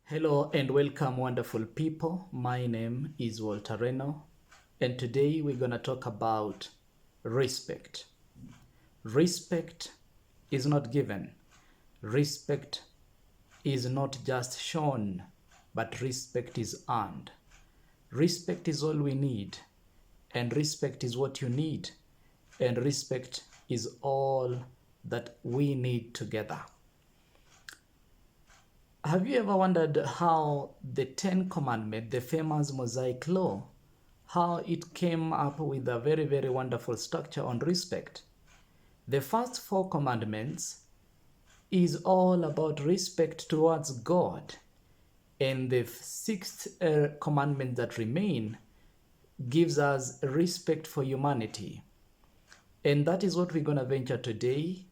Hello and welcome, wonderful people. My name is Walter Reno, and today we're going to talk about respect. Respect is not given, respect is not just shown, but respect is earned. Respect is all we need, and respect is what you need, and respect is all that we need together. Have you ever wondered how the Ten Commandments, the famous Mosaic Law, how it came up with a very, very wonderful structure on respect? The first four commandments is all about respect towards God. And the sixth commandment that remain gives us respect for humanity. And that is what we're going to venture today.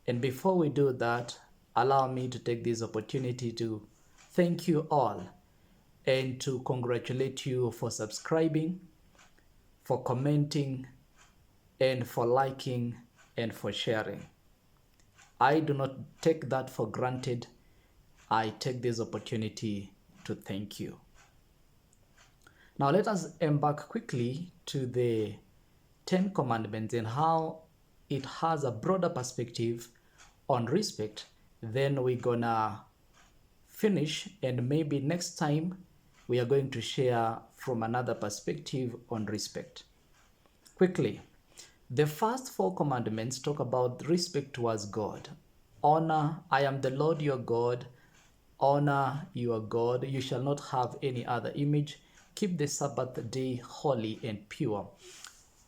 And before we do that, allow me to take this opportunity to thank you all and to congratulate you for subscribing, for commenting, and for liking, and for sharing. I do not take that for granted. I take this opportunity to thank you. Now let us embark quickly to the Ten Commandments and how it has a broader perspective on respect. Then we're gonna finish, and maybe next time we are going to share from another perspective on respect. Quickly, the first four commandments talk about respect towards God. Honor, I am the Lord your God. Honor your God. You shall not have any other image. Keep the Sabbath day holy and pure.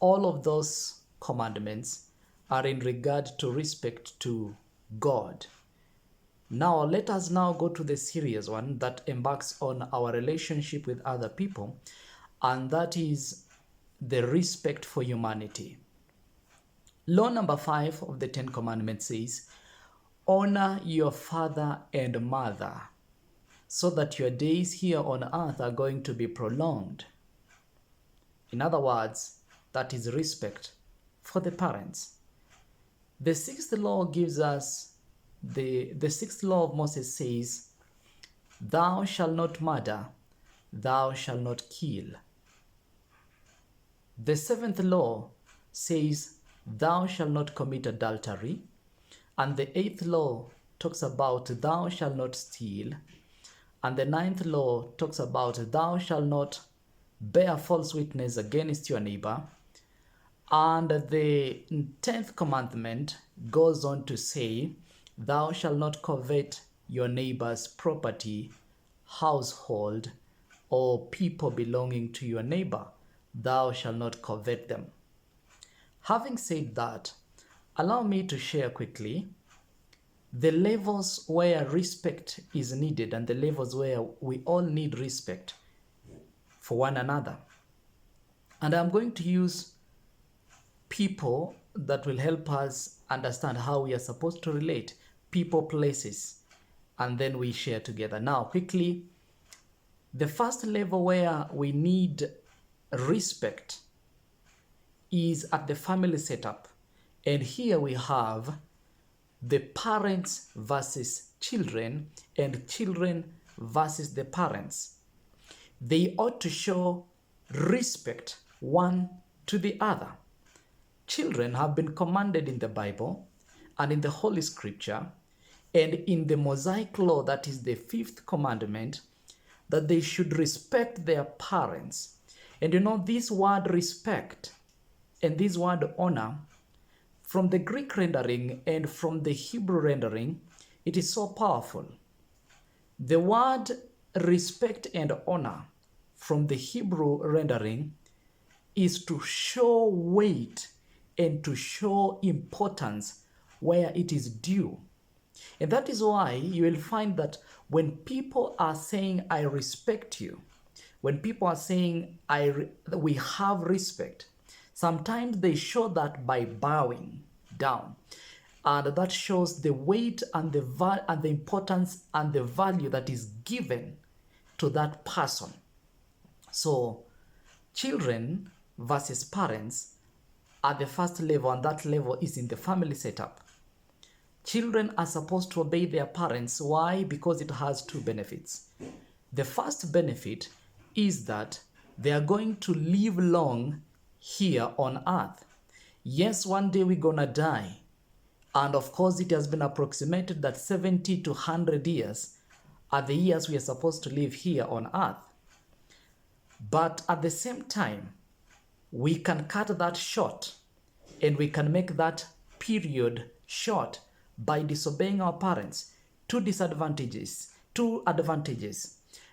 All of those commandments are in regard to respect to God. Now, let us now go to the serious one that embarks on our relationship with other people, and that is the respect for humanity. Law number 5 of the Ten Commandments says, honor your father and mother, so that your days here on earth are going to be prolonged. In other words, that is respect for the parents. The sixth law gives us the sixth law of Moses says, thou shalt not murder, thou shalt not kill. The seventh law says, thou shalt not commit adultery. And the eighth law talks about thou shalt not steal. And the ninth law talks about thou shalt not bear false witness against your neighbor. And the 10th commandment goes on to say, thou shalt not covet your neighbor's property, household, or people belonging to your neighbor. Thou shalt not covet them. Having said that, allow me to share quickly the levels where respect is needed and the levels where we all need respect for one another. And I'm going to use people that will help us understand how we are supposed to relate, people, places, and then we share together. Now, quickly, the first level where we need respect is at the family setup. And here we have the parents versus children and children versus the parents. They ought to show respect one to the other. Children have been commanded in the Bible and in the Holy Scripture and in the Mosaic Law, that is the 5th commandment, that they should respect their parents. And you know, this word respect and this word honor, from the Greek rendering and from the Hebrew rendering, it is so powerful. The word respect and honor from the Hebrew rendering is to show weight and to show importance where it is due. And that is why you will find that when people are saying, I respect you, when people are saying, we have respect, sometimes they show that by bowing down. And that shows the weight and the importance and the value that is given to that person. So, children versus parents at the first level, and that level is in the family setup. Children are supposed to obey their parents. Why? Because it has two benefits. The first benefit is that they are going to live long here on earth. Yes, one day we're gonna die. And of course, it has been approximated that 70 to 100 years are the years we are supposed to live here on earth. But at the same time, we can cut that short and we can make that period short by disobeying our parents. Two advantages.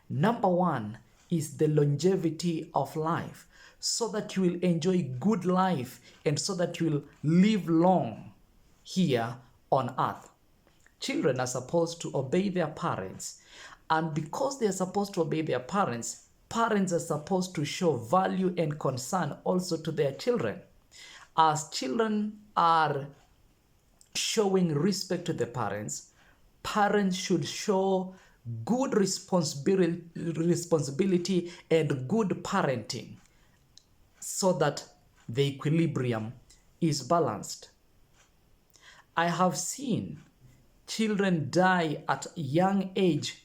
Number one is the longevity of life, so that you will enjoy good life and so that you will live long here on earth. Children are supposed to obey their parents, and because they are supposed to obey their parents, parents are supposed to show value and concern also to their children. As children are showing respect to the parents, parents should show good responsibility and good parenting so that the equilibrium is balanced. I have seen children die at a young age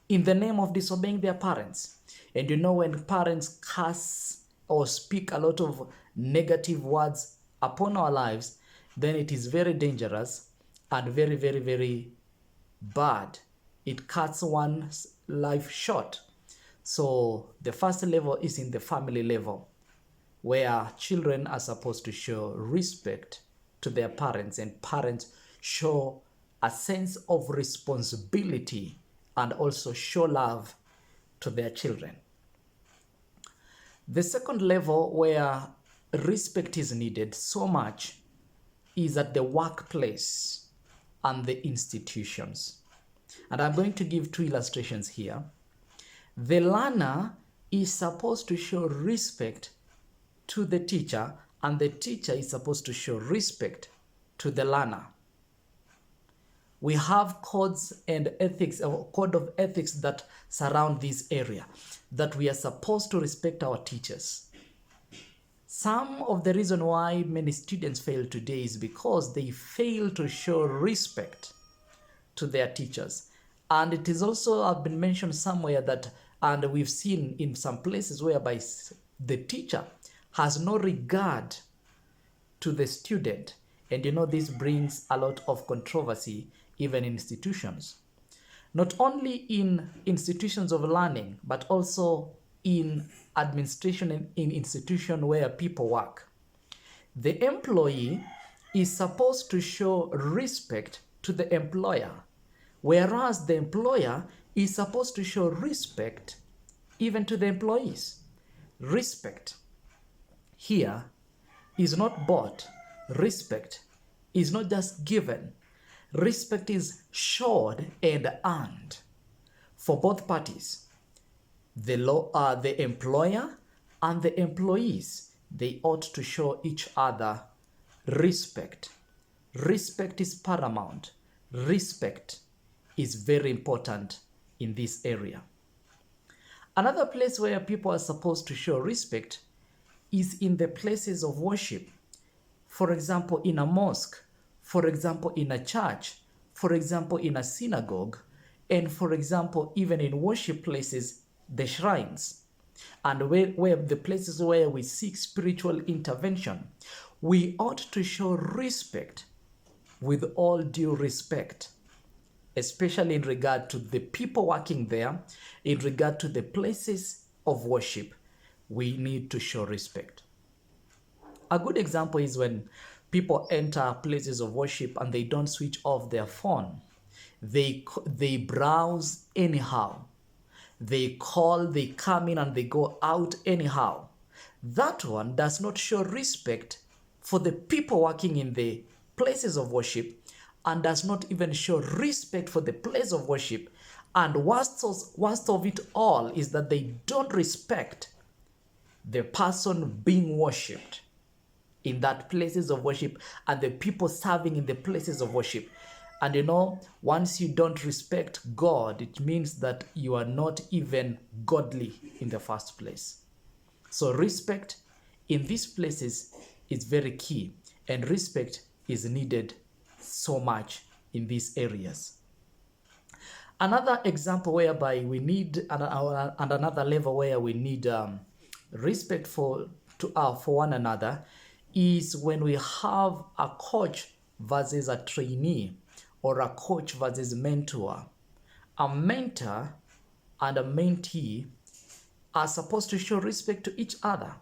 in the name of disobeying their parents. And you know, when parents curse or speak a lot of negative words upon our lives, then it is very dangerous and very, very, very bad. It cuts one's life short. So the first level is in the family level, where children are supposed to show respect to their parents, and parents show a sense of responsibility and also show love to their children. The second level where respect is needed so much is at the workplace and the institutions. And I'm going to give two illustrations here. The learner is supposed to show respect to the teacher, and the teacher is supposed to show respect to the learner. We have codes and ethics, or code of ethics that surround this area, that we are supposed to respect our teachers. Some of the reason why many students fail today is because they fail to show respect to their teachers. And it is also been mentioned somewhere that, and we've seen in some places whereby the teacher has no regard to the student. And you know, this brings a lot of controversy even in institutions. Not only in institutions of learning, but also in administration and in institution where people work. The employee is supposed to show respect to the employer, whereas the employer is supposed to show respect even to the employees. Respect here is not bought. Respect is not just given. Respect is shown and earned for both parties. The employer and the employees, they ought to show each other respect. Respect is paramount. Respect is very important in this area. Another place where people are supposed to show respect is in the places of worship. For example, in a mosque, for example, in a church, for example, in a synagogue, and for example, even in worship places, the shrines, and where the places where we seek spiritual intervention. We ought to show respect with all due respect, especially in regard to the people working there, in regard to the places of worship. We need to show respect. A good example is when people enter places of worship and they don't switch off their phone. They browse anyhow. They call, they come in and they go out anyhow. That one does not show respect for the people working in the places of worship, and does not even show respect for the place of worship. And worst of it all is that they don't respect the person being worshipped in that places of worship and the people serving in the places of worship. And you know, once you don't respect God, it means that you are not even godly in the first place. So respect in these places is very key, and respect is needed so much in these areas. Another example whereby we need, and another level where we need respect for one another, is when we have a coach versus a trainee, or a coach versus mentor. A mentor and a mentee are supposed to show respect to each other.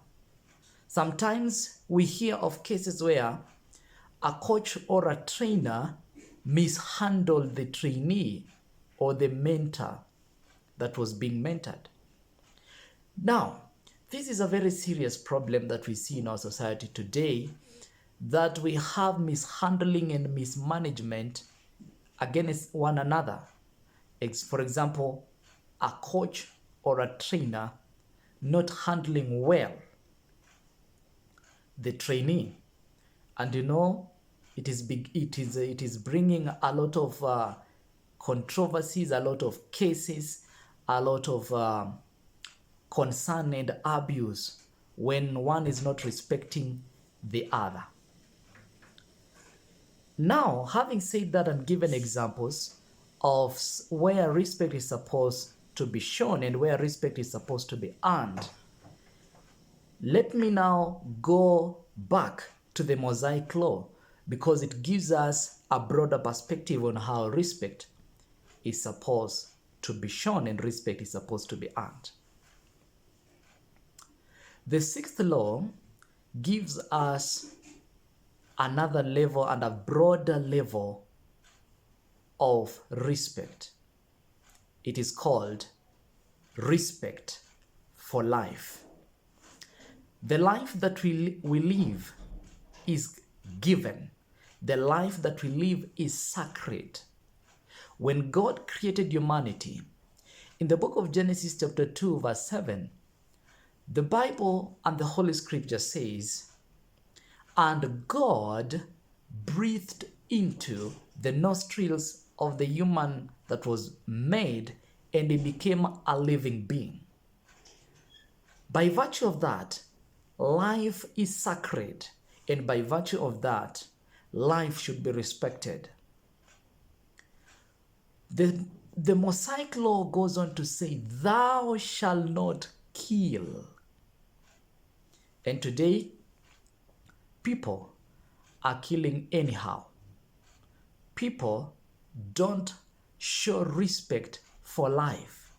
Sometimes we hear of cases where a coach or a trainer mishandled the trainee or the mentor that was being mentored. Now, this is a very serious problem that we see in our society today, that we have mishandling and mismanagement against one another. For example, a coach or a trainer not handling well the trainee, and it is bringing a lot of controversies, a lot of cases, a lot of concern and abuse when one is not respecting the other. Now, having said that and given examples of where respect is supposed to be shown and where respect is supposed to be earned, let me now go back to the Mosaic Law, because it gives us a broader perspective on how respect is supposed to be shown and respect is supposed to be earned. The sixth law gives us another level and a broader level of respect. It is called respect for life. The life that we live is given. The life that we live is sacred. When God created humanity, in the book of Genesis chapter 2 verse 7, the Bible and the Holy Scripture says, "And God breathed into the nostrils of the human that was made, and he became a living being." By virtue of that, life is sacred, and by virtue of that, life should be respected. The Mosaic Law goes on to say, "Thou shalt not kill." And today, people are killing anyhow. People don't show respect for life.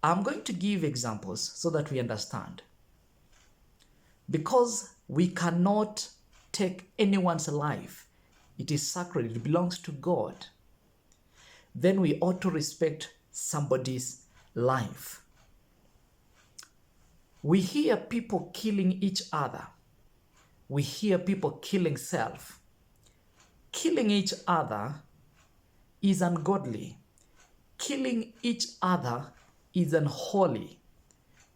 I'm going to give examples so that we understand. Because we cannot take anyone's life. It is sacred. It belongs to God. Then we ought to respect somebody's life. We hear people killing each other. We hear people killing self. Killing each other is ungodly. Killing each other is unholy.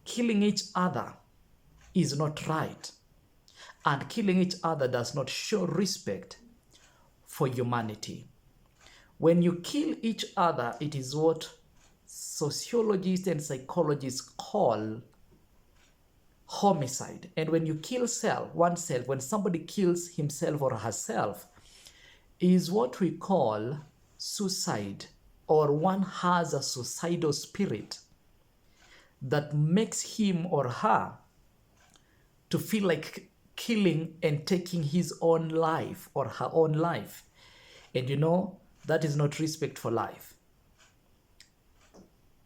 Killing each other is not right. And killing each other does not show respect for humanity. When you kill each other, it is what sociologists and psychologists call homicide. And when you kill oneself, when somebody kills himself or herself, is what we call suicide, or one has a suicidal spirit that makes him or her to feel like killing and taking his own life or her own life. And that is not respect for life.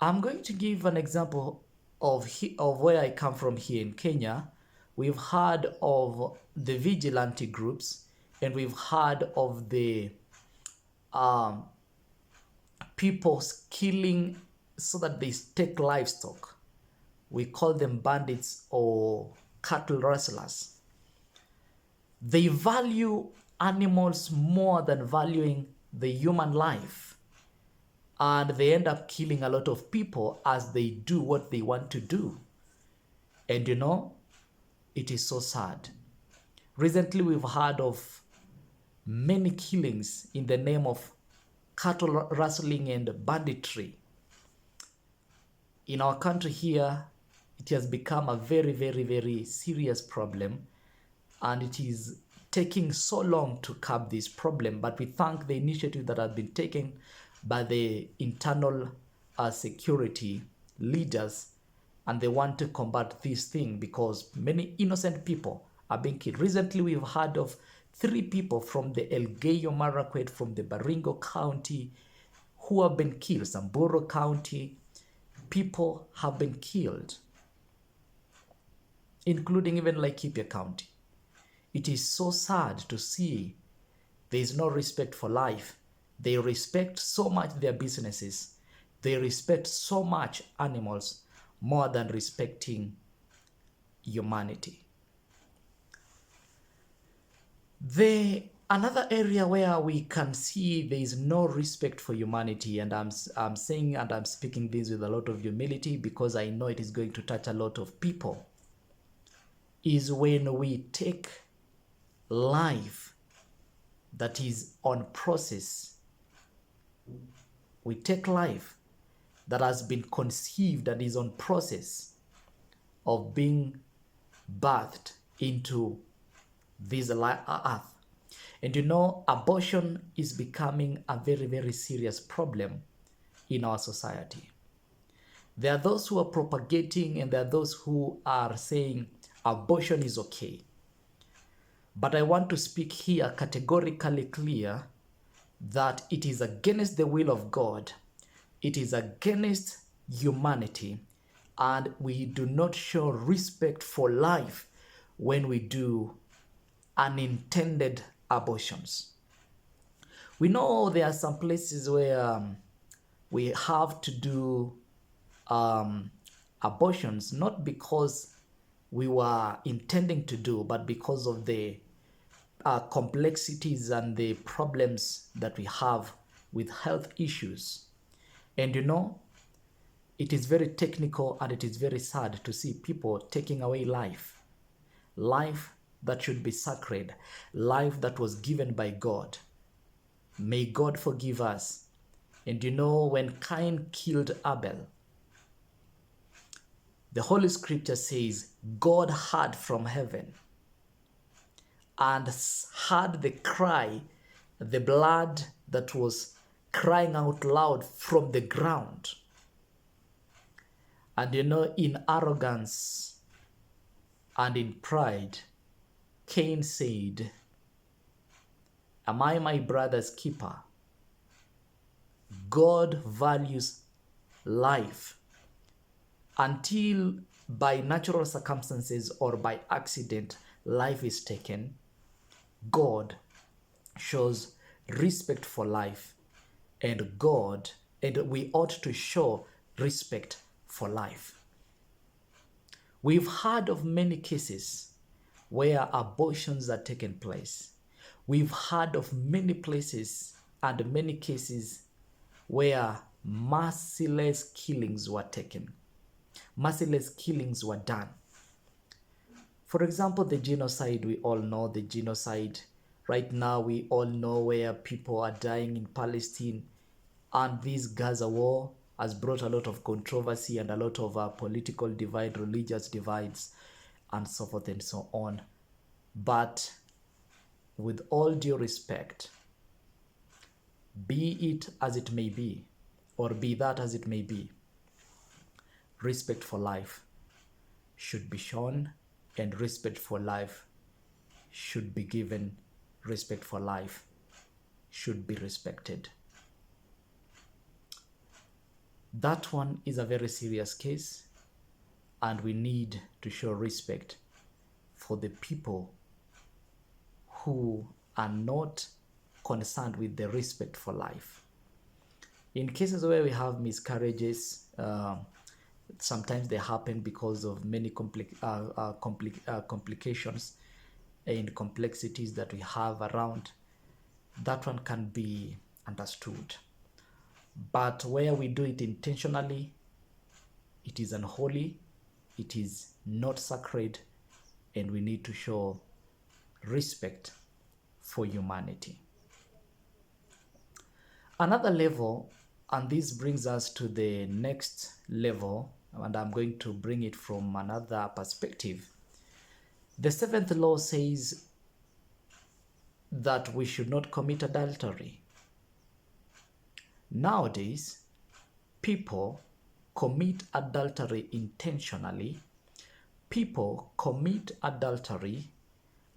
I'm going to give an example of where I come from here in Kenya. We've heard of the vigilante groups, and we've heard of the people killing so that they take livestock. We call them bandits or cattle rustlers. They value animals more than valuing the human life. And they end up killing a lot of people as they do what they want to do. And it is so sad. Recently, we've heard of many killings in the name of cattle rustling and banditry. In our country here, it has become a very, very, very serious problem, and it is taking so long to curb this problem, but we thank the initiative that has been taken by the internal security leaders, and they want to combat this thing because many innocent people are being killed. Recently, we've heard of 3 people from the Elgeyo Marakwet, from the Baringo County, who have been killed. Samburu County, people have been killed, including even Laikipia County. It is so sad to see there is no respect for life. They respect so much their businesses. They respect so much animals more than respecting humanity. Another area where we can see there is no respect for humanity, and I'm saying and I'm speaking this with a lot of humility because I know it is going to touch a lot of people, is when we take life that is on process. We take life that has been conceived and is on process of being birthed into this earth. And you know, abortion is becoming a very, very serious problem in our society. There are those who are propagating and there are those who are saying abortion is okay. But I want to speak here categorically clear that it is against the will of God. It is against humanity, and we do not show respect for life when we do unintended abortions. We know there are some places where we have to do abortions, not because we were intending to do, but because of the complexities and the problems that we have with health issues. And you know, it is very technical and it is very sad to see people taking away life that should be sacred, life that was given by God. May God forgive us. And you know, when Cain killed Abel, the Holy Scripture says God heard from heaven and heard the cry, the blood that was crying out loud from the ground. And you know, in arrogance and in pride, Cain said, "Am I my brother's keeper?" God values life. Until by natural circumstances or by accident life is taken, God shows respect for life, and we ought to show respect for life. We've heard of many cases where abortions are taking place. We've heard of many places and many cases where merciless killings were taken. Merciless killings were done. For example, the genocide, we all know the genocide. Right now, we all know where people are dying in Palestine. And this Gaza war has brought a lot of controversy and a lot of political divide, religious divides, and so forth and so on. But with all due respect, be it as it may be, or be that as it may be, respect for life should be shown, and respect for life should be given. Respect for life should be respected. That one is a very serious case, and we need to show respect for the people who are not concerned with the respect for life. In cases where we have miscarriages, sometimes they happen because of many complications and complexities that we have around. That one can be understood. But where we do it intentionally, it is unholy, it is not sacred, and we need to show respect for humanity. Another level, and this brings us to the next level, and I'm going to bring it from another perspective. The 7th law says that we should not commit adultery. Nowadays, people commit adultery intentionally. People commit adultery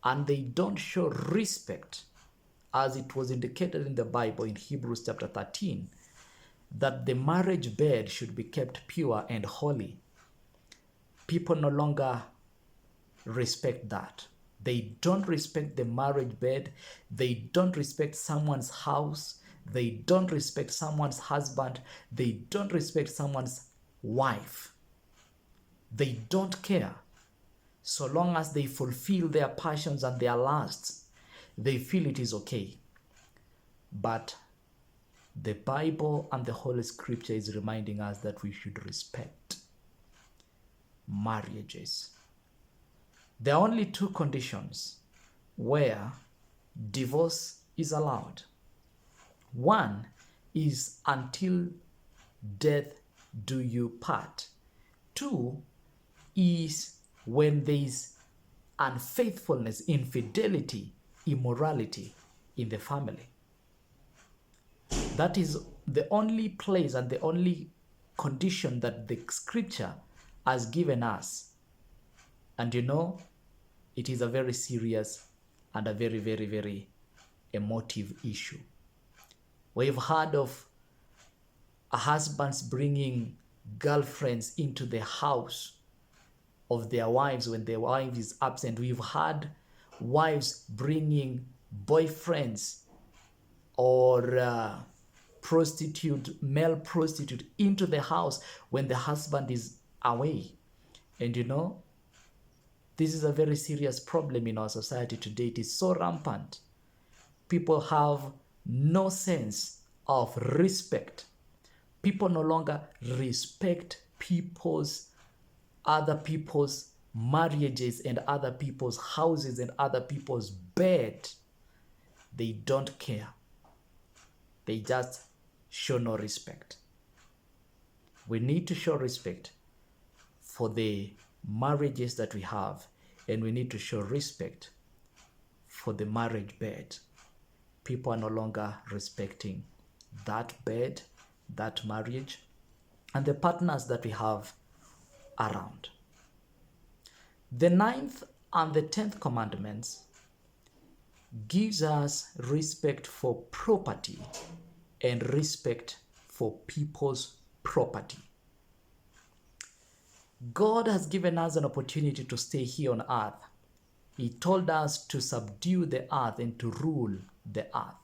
and they don't show respect, as it was indicated in the Bible in Hebrews chapter 13, that the marriage bed should be kept pure and holy. People no longer respect that. They don't respect the marriage bed. They don't respect someone's house. They don't respect someone's husband. They don't respect someone's wife. They don't care. So long as they fulfill their passions and their lusts, they feel it is okay. But the Bible and the Holy Scripture is reminding us that we should respect marriages. There are only two conditions where divorce is allowed. One is until death do you part. Two is when there is unfaithfulness, infidelity, immorality in the family. That is the only place and the only condition that the scripture has given us. And you know, it is a very serious and a very, very, very emotive issue. We've heard of husbands bringing girlfriends into the house of their wives when their wife is absent. We've had wives bringing boyfriends or male prostitute into the house when the husband is away. And you know, this is a very serious problem in our society today. It is so rampant. People have no sense of respect. People no longer respect other people's marriages and other people's houses and other people's bed. They don't care. They just show no respect. We need to show respect for the marriages that we have, and we need to show respect for the marriage bed. People are no longer respecting that bed, that marriage, and the partners that we have around. The 9th and the 10th commandments gives us respect for property and respect for people's property. God has given us an opportunity to stay here on earth. He told us to subdue the earth and to rule the earth.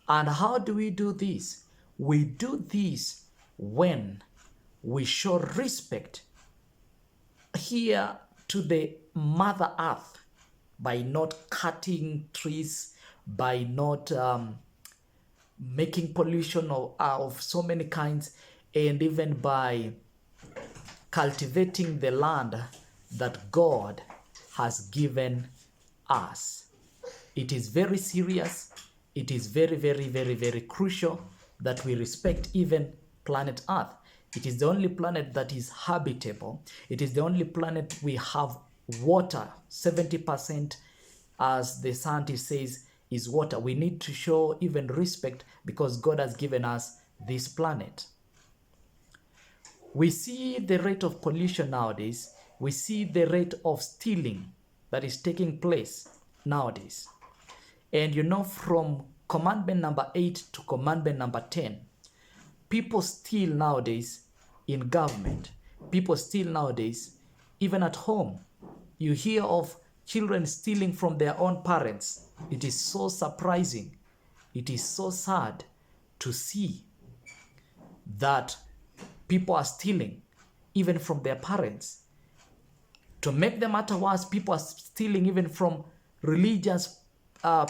And how do we do this? We do this when we show respect here to the Mother Earth by not cutting trees, by not making pollution of so many kinds, and even by cultivating the land that God has given us. It is very serious. It is very, very, very, very crucial that we respect even planet Earth. It is the only planet that is habitable. It is the only planet we have water. 70%, as the scientist says, is water. We need to show even respect because God has given us this planet. We see the rate of pollution nowadays. We see the rate of stealing that is taking place nowadays. And you know, from commandment number 8 to commandment number 10, people steal nowadays in government. People steal nowadays even at home. You hear of children stealing from their own parents. It is so surprising. It is so sad to see that people are stealing even from their parents. To make the matter worse, people are stealing even from religious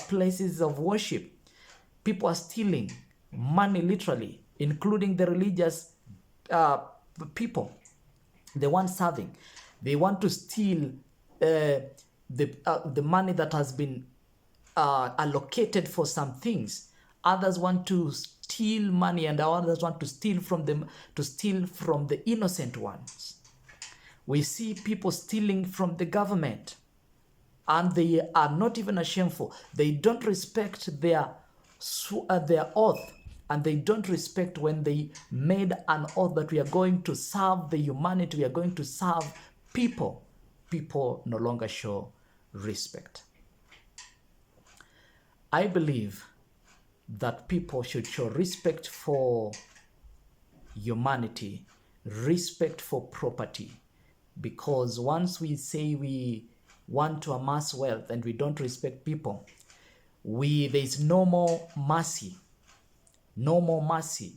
places of worship. People are stealing money literally, including the religious people, the ones serving. They want to steal the money that has been allocated for some things. Others want to steal money, and others want to steal from them, to steal from the innocent ones. We see people stealing from the government. and they are not even ashamed for. They don't respect their oath, and they don't respect when they made an oath that we are going to serve the humanity, we are going to serve people. People no longer show respect. I believe that people should show respect for humanity, respect for property, because once we say we want to amass wealth and we don't respect people, there's no more mercy, no more mercy,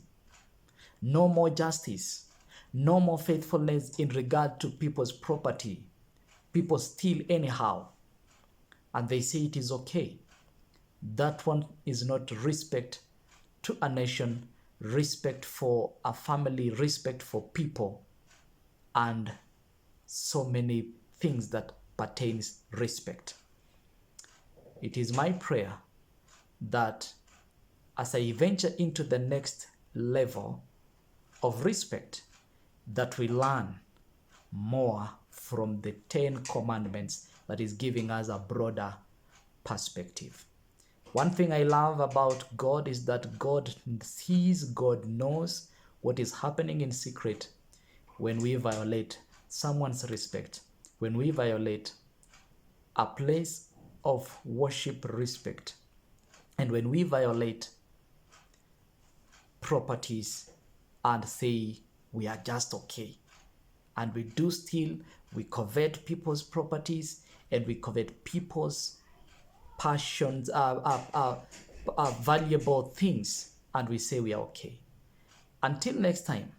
no more justice, no more faithfulness in regard to people's property. People steal anyhow, and they say it is okay. That one is not respect to a nation, respect for a family, respect for people, and so many things that pertains respect. It is my prayer that as I venture into the next level of respect, that we learn more from the 10 commandments that is giving us a broader perspective. One thing I love about God is that God sees, God knows what is happening in secret when we violate someone's respect, when we violate a place of worship respect, and when we violate properties and say we are just okay. And we do still, we covet people's properties, and we covet people's passions, valuable things, and we say we are okay. Until next time,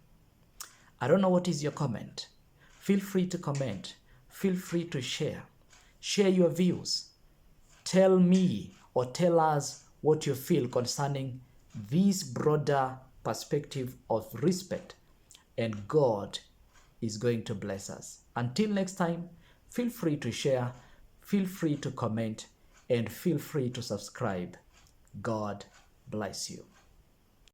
I don't know what is your comment. Feel free to comment. Feel free to share. Share your views. Tell me or tell us what you feel concerning this broader perspective of respect, and God is going to bless us. Until next time, feel free to share, feel free to comment, and feel free to subscribe. God bless you.